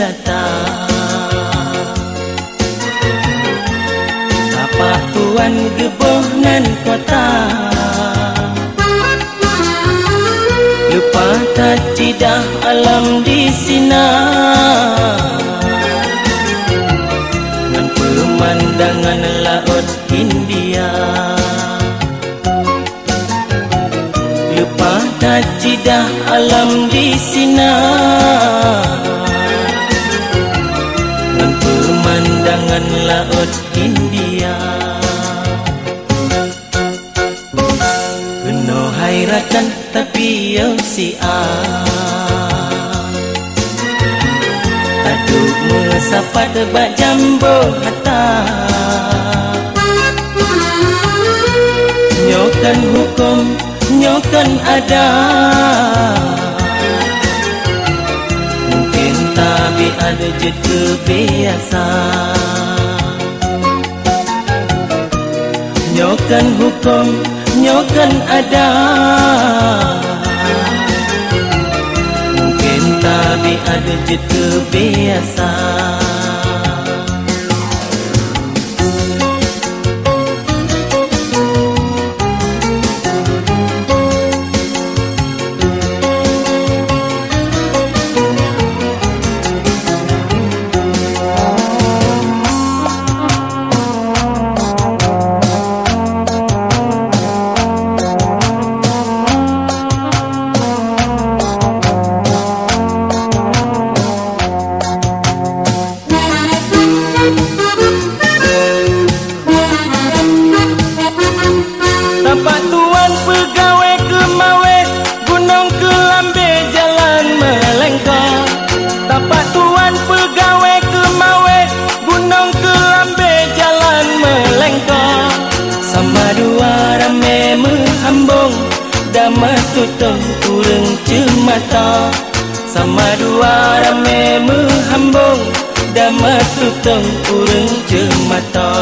jelata. Tapak tuan geboh nan kota, lupa tak cidah alam di sini. Ngan pemandangan laut Hindia, lupa tak cidah alam di sini. Ngan pemandangan laut Hindia, kena hairatan tapi yo si aduk mesapat bak jambo hata. Nyokan hukum, nyokan ada, mungkin tapi ada je kebiasa. Nyokan hukum, nyokan ada, mungkin tapi ada je kebiasa. Tapak tuan pegawai ke Mawe, gunung ke Lambe jalan melengkong. Tapak tuan pegawai ke Mawe, gunung ke Lambe jalan melengkong. Sama dua rame menghambung, damai tutung kurang cemata. Sama dua rame menghambung, damai tutung kurang cemata.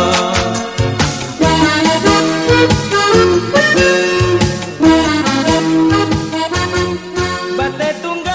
Batai tunggal